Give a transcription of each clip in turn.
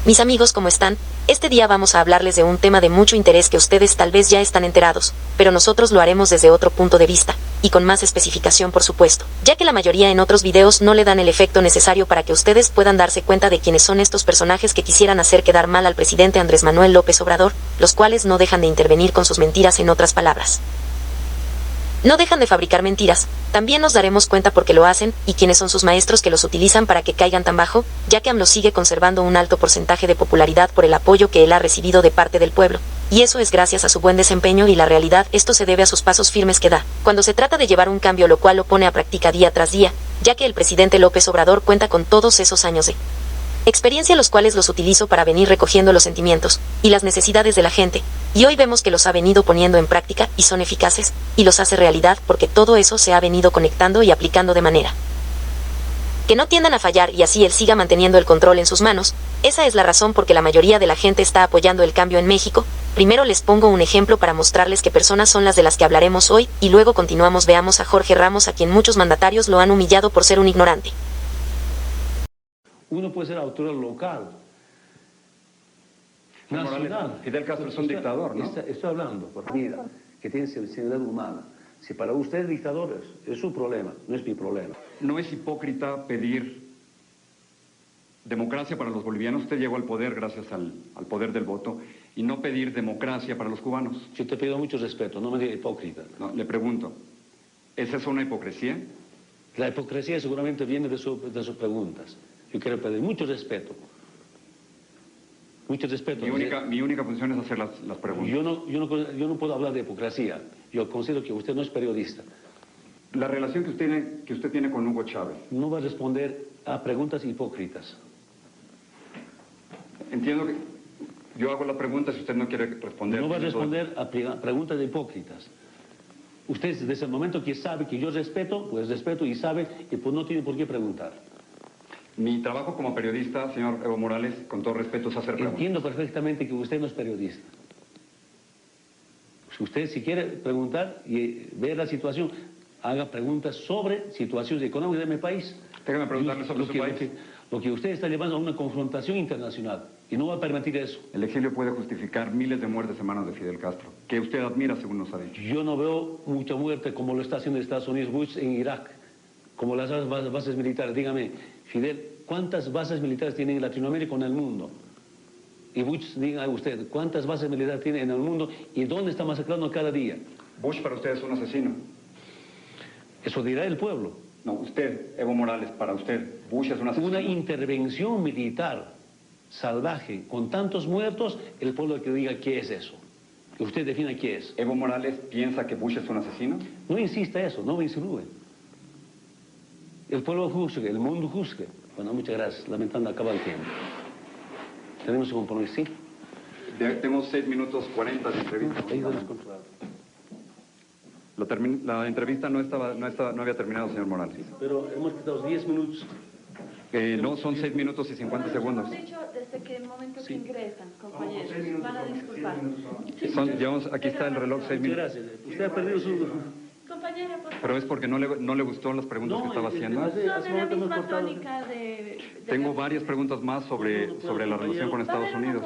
Mis amigos, ¿cómo están? Este día vamos a hablarles de un tema de mucho interés que ustedes tal vez ya están enterados, pero nosotros lo haremos desde otro punto de vista, y con más especificación por supuesto, ya que la mayoría en otros videos no le dan el efecto necesario para que ustedes puedan darse cuenta de quiénes son estos personajes que quisieran hacer quedar mal al presidente Andrés Manuel López Obrador, los cuales no dejan de intervenir con sus mentiras, en otras palabras. No dejan de fabricar mentiras. También nos daremos cuenta por qué lo hacen y quiénes son sus maestros que los utilizan para que caigan tan bajo, ya que AMLO sigue conservando un alto porcentaje de popularidad por el apoyo que él ha recibido de parte del pueblo. Y eso es gracias a su buen desempeño, y la realidad esto se debe a sus pasos firmes que da cuando se trata de llevar un cambio, lo cual lo pone a práctica día tras día, ya que el presidente López Obrador cuenta con todos esos años de experiencia, los cuales los utilizó para venir recogiendo los sentimientos y las necesidades de la gente, y hoy vemos que los ha venido poniendo en práctica y son eficaces, y los hace realidad porque todo eso se ha venido conectando y aplicando de manera que no tiendan a fallar, y así él siga manteniendo el control en sus manos. Esa es la razón por que la mayoría de la gente está apoyando el cambio en México. Primero les pongo un ejemplo para mostrarles qué personas son las de las que hablaremos hoy, y luego continuamos. Veamos a Jorge Ramos, a quien muchos mandatarios lo han humillado por ser un ignorante. Uno puede ser autoridad local, nacional. Fidel Castro es un dictador, ¿no? Estoy hablando por vida, que tiene sensibilidad humana. Si para usted es dictador, es su problema, no es mi problema. No es hipócrita pedir democracia para los bolivianos. Usted llegó al poder gracias al poder del voto, y no pedir democracia para los cubanos. Yo te pido mucho respeto, no me diga hipócrita. No, le pregunto, ¿es eso una hipocresía? La hipocresía seguramente viene de sus preguntas. Yo quiero pedir mucho respeto. Mucho respeto. Mi única función es hacer las preguntas. Yo no puedo hablar de hipocresía. Yo considero que usted no es periodista. La relación que usted tiene con Hugo Chávez. No va a responder a preguntas hipócritas. Entiendo que yo hago la pregunta, si usted no quiere responder. No va a responder a preguntas hipócritas. Usted desde el momento que sabe que yo respeto, pues respeto, y sabe que pues no tiene por qué preguntar. Mi trabajo como periodista, señor Evo Morales, con todo respeto, es hacer preguntas. Entiendo perfectamente que usted no es periodista. Si quiere preguntar y ver la situación, haga preguntas sobre situaciones económicas de mi país. Déjame preguntarle sobre su país. Lo que usted está llevando a una confrontación internacional, y no va a permitir eso. El exilio puede justificar miles de muertes en manos de Fidel Castro, que usted admira, según nos ha dicho. Yo no veo mucha muerte como lo está haciendo Estados Unidos, Bush en Irak, como las bases militares. Dígame, Fidel, ¿cuántas bases militares tiene en Latinoamérica o en el mundo? Y Bush, diga usted, ¿cuántas bases militares tiene en el mundo y dónde está masacrando cada día? Bush para usted es un asesino. Eso dirá el pueblo. No, usted, Evo Morales, para usted, Bush es un asesino. Una intervención militar salvaje con tantos muertos, el pueblo que diga qué es eso. Que usted defina qué es. ¿Evo Morales piensa que Bush es un asesino? No insista eso, no me insinúe. El pueblo juzgue, el mundo juzgue. Bueno, muchas gracias. Lamentando, acaba el tiempo. ¿Tenemos un compromiso? ¿Sí? Tengo 6 minutos 40 de entrevista. La entrevista no había terminado, señor Morales. Pero hemos quitado 10 minutos. No, son 6 minutos y 50 segundos. Hemos dicho desde que el momento que ingresan, compañeros. Van a disculpar. Aquí está el reloj, 6 minutos. Muchas gracias. Usted ha perdido su... Compañera, por favor. Pero es porque no le gustó las preguntas que estaba haciendo. Son de la misma tónica de Tengo varias preguntas más sobre la relación con Estados Unidos.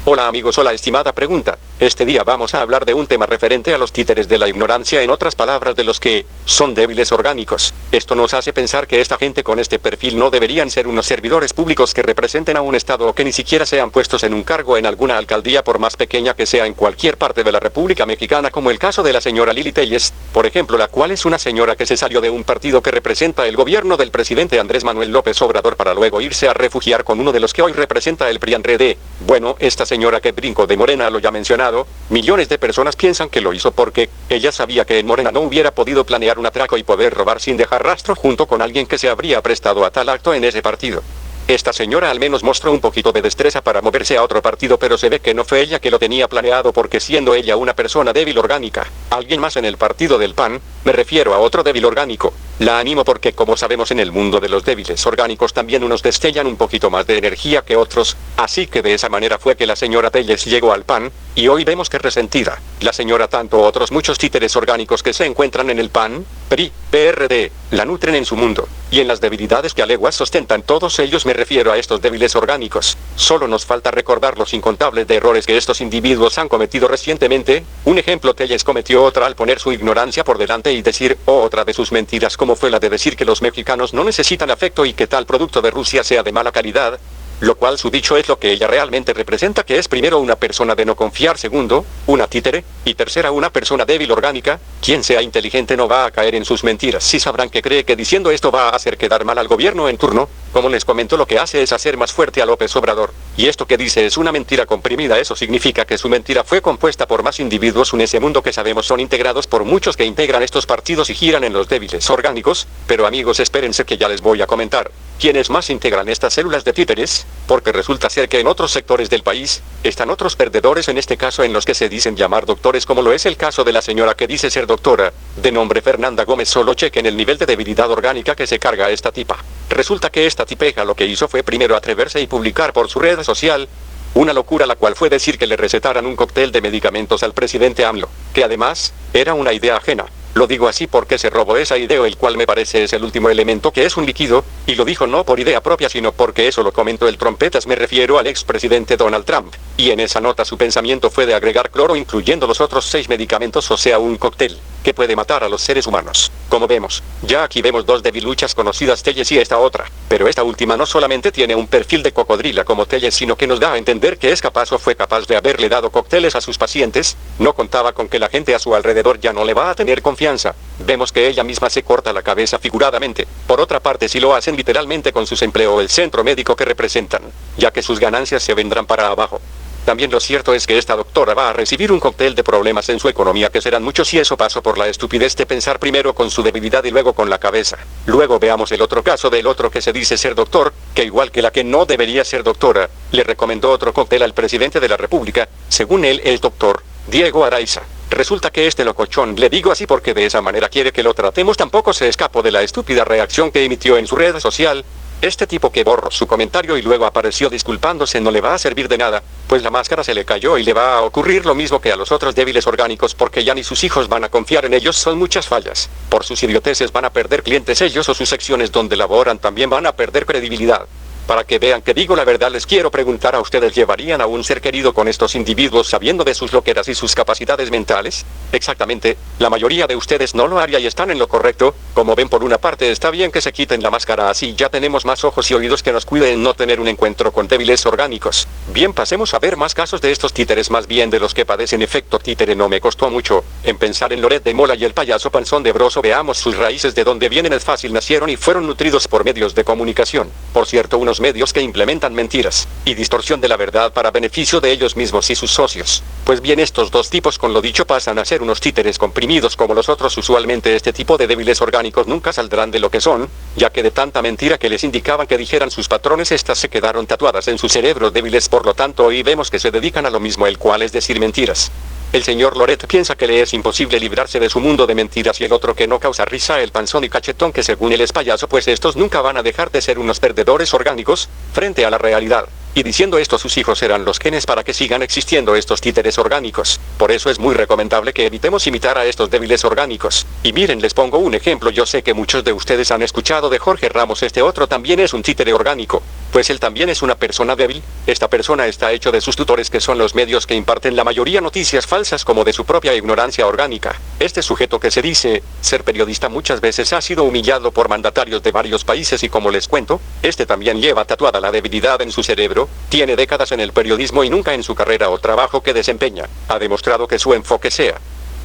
Hola amigos, hola estimada pregunta. Este día vamos a hablar de un tema referente a los títeres de la ignorancia, en otras palabras, de los que son débiles orgánicos. Esto nos hace pensar que esta gente con este perfil no deberían ser unos servidores públicos que representen a un estado, o que ni siquiera sean puestos en un cargo en alguna alcaldía, por más pequeña que sea, en cualquier parte de la República Mexicana, como el caso de la señora Lili Telles, por ejemplo, la cual es una señora que se salió de un partido que representa el gobierno del presidente Andrés Manuel López Obrador para luego irse a refugiar con uno de los que hoy representa el PRI-PAN-RD. Bueno, esta señora que brincó de Morena, lo ya mencionado, millones de personas piensan que lo hizo porque ella sabía que en Morena no hubiera podido planear un atraco y poder robar sin dejar rastro, junto con alguien que se habría prestado a tal acto en ese partido. Esta señora al menos mostró un poquito de destreza para moverse a otro partido, pero se ve que no fue ella que lo tenía planeado, porque siendo ella una persona débil orgánica, alguien más en el partido del PAN, me refiero a otro débil orgánico, la animo, porque como sabemos, en el mundo de los débiles orgánicos también unos destellan un poquito más de energía que otros, así que de esa manera fue que la señora Telles llegó al PAN, y hoy vemos que resentida, la señora tanto otros muchos títeres orgánicos que se encuentran en el PAN, PRI, PRD, la nutren en su mundo. y en las debilidades que a leguas sostentan todos ellos, me refiero a estos débiles orgánicos. Solo nos falta recordar los incontables de errores que estos individuos han cometido recientemente. Un ejemplo, Telles cometió otra al poner su ignorancia por delante y decir otra de sus mentiras, como fue la de decir que los mexicanos no necesitan afecto y que tal producto de Rusia sea de mala calidad. Lo cual su dicho es lo que ella realmente representa, que es primero una persona de no confiar, segundo, una títere, y tercera una persona débil orgánica. Quien sea inteligente no va a caer en sus mentiras. Si sabrán que cree que diciendo esto va a hacer quedar mal al gobierno en turno. Como les comento, lo que hace es hacer más fuerte a López Obrador. Y esto que dice es una mentira comprimida, eso significa que su mentira fue compuesta por más individuos en ese mundo que sabemos son integrados por muchos que integran estos partidos y giran en los débiles orgánicos. Pero amigos, espérense que ya les voy a comentar quiénes más integran estas células de títeres, porque resulta ser que en otros sectores del país están otros perdedores, en este caso en los que se dicen llamar doctores, como lo es el caso de la señora que dice ser doctora, de nombre Fernanda Gómez. Solo chequen el nivel de debilidad orgánica que se carga a esta tipa. Resulta que esta tipeja lo que hizo fue primero atreverse y publicar por su red social una locura, la cual fue decir que le recetaran un cóctel de medicamentos al presidente AMLO, que además era una idea ajena. Lo digo así porque se robó esa idea, el cual me parece es el último elemento, que es un líquido, y lo dijo no por idea propia, sino porque eso lo comentó el trompetas, me refiero al expresidente Donald Trump, y en esa nota su pensamiento fue de agregar cloro incluyendo los otros 6 medicamentos, o sea un cóctel que puede matar a los seres humanos. Como vemos, ya aquí vemos dos debiluchas conocidas, Telles y esta otra, pero esta última no solamente tiene un perfil de cocodrila como Telles, sino que nos da a entender que es capaz o fue capaz de haberle dado cócteles a sus pacientes. No contaba con que la gente a su alrededor ya no le va a tener confianza. Vemos que ella misma se corta la cabeza figuradamente. Por otra parte, si lo hacen literalmente con sus empleos o el centro médico que representan, ya que sus ganancias se vendrán para abajo. También lo cierto es que esta doctora va a recibir un cóctel de problemas en su economía que serán muchos, y eso pasó por la estupidez de pensar primero con su debilidad y luego con la cabeza. Luego veamos el otro caso del otro que se dice ser doctor, que igual que la que no debería ser doctora, le recomendó otro cóctel al presidente de la República, según él el doctor Diego Araiza. Resulta que este locochón, le digo así porque de esa manera quiere que lo tratemos, tampoco se escapó de la estúpida reacción que emitió en su red social. Este tipo que borró su comentario y luego apareció disculpándose no le va a servir de nada, pues la máscara se le cayó y le va a ocurrir lo mismo que a los otros débiles orgánicos, porque ya ni sus hijos van a confiar en ellos, son muchas fallas. Por sus idioteces van a perder clientes ellos, o sus secciones donde laboran también van a perder credibilidad. Para que vean que digo la verdad, les quiero preguntar a ustedes, ¿llevarían a un ser querido con estos individuos sabiendo de sus loqueras y sus capacidades mentales? Exactamente, la mayoría de ustedes no lo haría y están en lo correcto. Como ven, por una parte está bien que se quiten la máscara, así ya tenemos más ojos y oídos que nos cuiden en no tener un encuentro con débiles orgánicos. Bien, pasemos a ver más casos de estos títeres, más bien de los que padecen efecto títere. No me costó mucho en pensar en Loret de Mola y el payaso panzón de Broso. Veamos sus raíces, de dónde vienen. Es fácil, nacieron y fueron nutridos por medios de comunicación. Por cierto, unos medios que implementan mentiras y distorsión de la verdad para beneficio de ellos mismos y sus socios. Pues bien, estos dos tipos, con lo dicho, pasan a ser unos títeres comprimidos como los otros. Usualmente este tipo de débiles orgánicos nunca saldrán de lo que son, ya que de tanta mentira que les indicaban que dijeran sus patrones, estas se quedaron tatuadas en sus cerebros débiles. Por lo tanto, hoy vemos que se dedican a lo mismo, el cual es decir mentiras. El señor Loret piensa que le es imposible librarse de su mundo de mentiras, y el otro que no causa risa, el panzón y cachetón, que según él es payaso, pues estos nunca van a dejar de ser unos perdedores orgánicos frente a la realidad. Y diciendo esto, sus hijos serán los genes para que sigan existiendo estos títeres orgánicos. Por eso es muy recomendable que evitemos imitar a estos débiles orgánicos. Y miren, les pongo un ejemplo. Yo sé que muchos de ustedes han escuchado de Jorge Ramos. Este otro también es un títere orgánico, pues él también es una persona débil. Esta persona está hecho de sus tutores, que son los medios que imparten la mayoría noticias falsas, como de su propia ignorancia orgánica. Este sujeto que se dice ser periodista muchas veces ha sido humillado por mandatarios de varios países, y como les cuento, este también lleva tatuada la debilidad en su cerebro. Tiene décadas en el periodismo y nunca en su carrera o trabajo que desempeña ha demostrado que su enfoque sea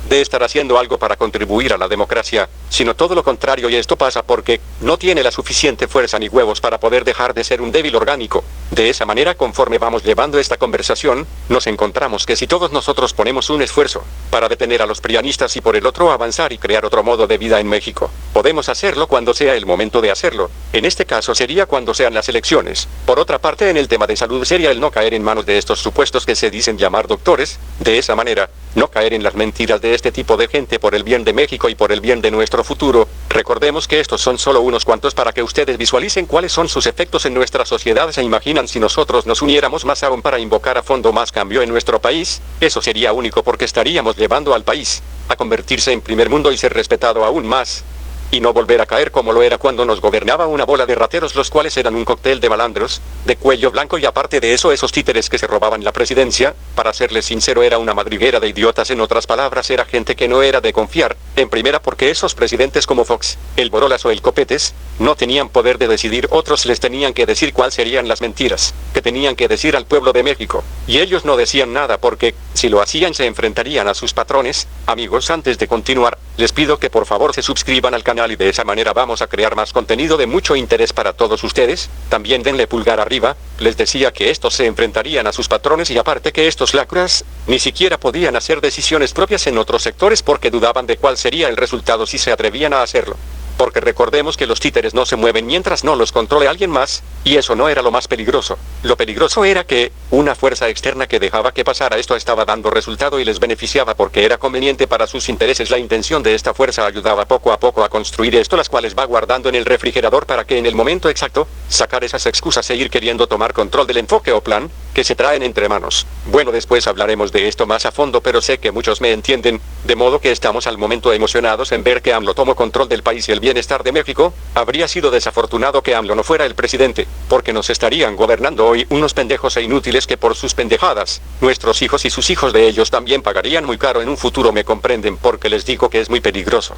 de estar haciendo algo para contribuir a la democracia, sino todo lo contrario, y esto pasa porque no tiene la suficiente fuerza ni huevos para poder dejar de ser un débil orgánico. De esa manera, conforme vamos llevando esta conversación, nos encontramos que si todos nosotros ponemos un esfuerzo para detener a los prianistas y por el otro avanzar y crear otro modo de vida en México, podemos hacerlo cuando sea el momento de hacerlo. En este caso sería cuando sean las elecciones. Por otra parte, en el tema de salud sería el no caer en manos de estos supuestos que se dicen llamar doctores. De esa manera, no caer en las mentiras de este tipo de gente, por el bien de México y por el bien de nuestro futuro. Recordemos que estos son solo unos cuantos para que ustedes visualicen cuáles son sus efectos en nuestra sociedad. ¿Se imaginan si nosotros nos uniéramos más aún para invocar a fondo más cambio en nuestro país? Eso sería único, porque estaríamos llevando al país a convertirse en primer mundo y ser respetado aún más. y no volver a caer como lo era cuando nos gobernaba una bola de rateros, los cuales eran un cóctel de malandros, de cuello blanco, y aparte de eso esos títeres que se robaban la presidencia, para serles sincero, era una madriguera de idiotas. En otras palabras, era gente que no era de confiar, en primera porque esos presidentes como Fox, el Borolas o el Copetes, no tenían poder de decidir, otros les tenían que decir cuáles serían las mentiras que tenían que decir al pueblo de México, y ellos no decían nada porque, si lo hacían, se enfrentarían a sus patrones. Amigos, antes de continuar, les pido que por favor se suscriban al canal y de esa manera vamos a crear más contenido de mucho interés para todos ustedes. También denle pulgar arriba. Les decía que estos se enfrentarían a sus patrones y aparte que estos lacras ni siquiera podían hacer decisiones propias en otros sectores porque dudaban de cuál sería el resultado si se atrevían a hacerlo. Porque recordemos que los títeres no se mueven mientras no los controle alguien más, y eso no era lo más peligroso. Lo peligroso era que, una fuerza externa que dejaba que pasara esto estaba dando resultado y les beneficiaba porque era conveniente para sus intereses. La intención de esta fuerza ayudaba poco a poco a construir esto, las cuales va guardando en el refrigerador para que en el momento exacto, sacar esas excusas e ir queriendo tomar control del enfoque o plan que se traen entre manos. Bueno, después hablaremos de esto más a fondo, pero sé que muchos me entienden, de modo que estamos al momento emocionados en ver que AMLO tomó control del país y el bienestar de México. Habría sido desafortunado que AMLO no fuera el presidente, porque nos estarían gobernando hoy unos pendejos e inútiles que por sus pendejadas, nuestros hijos y sus hijos de ellos también pagarían muy caro en un futuro. Me comprenden porque les digo que es muy peligroso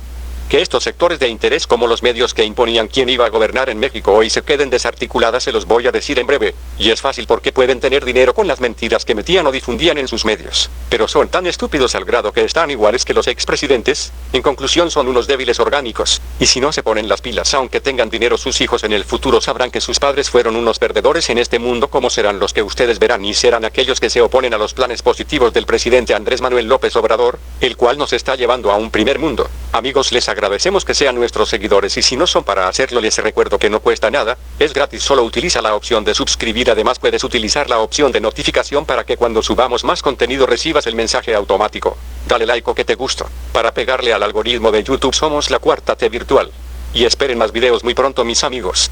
que estos sectores de interés como los medios que imponían quién iba a gobernar en México hoy se queden desarticuladas. Se los voy a decir en breve, y es fácil porque pueden tener dinero con las mentiras que metían o difundían en sus medios, pero son tan estúpidos al grado que están iguales que los expresidentes. En conclusión, son unos débiles orgánicos, y si no se ponen las pilas aunque tengan dinero, sus hijos en el futuro sabrán que sus padres fueron unos perdedores en este mundo, como serán los que ustedes verán, y serán aquellos que se oponen a los planes positivos del presidente Andrés Manuel López Obrador, el cual nos está llevando a un primer mundo. Amigos, les agradecemos que sean nuestros seguidores y si no son, para hacerlo les recuerdo que no cuesta nada, es gratis, solo utiliza la opción de suscribir. Además puedes utilizar la opción de notificación para que cuando subamos más contenido recibas el mensaje automático. Dale like o que te gusta, para pegarle al algoritmo de YouTube. Somos la Cuarta T Virtual. Y esperen más videos muy pronto, mis amigos.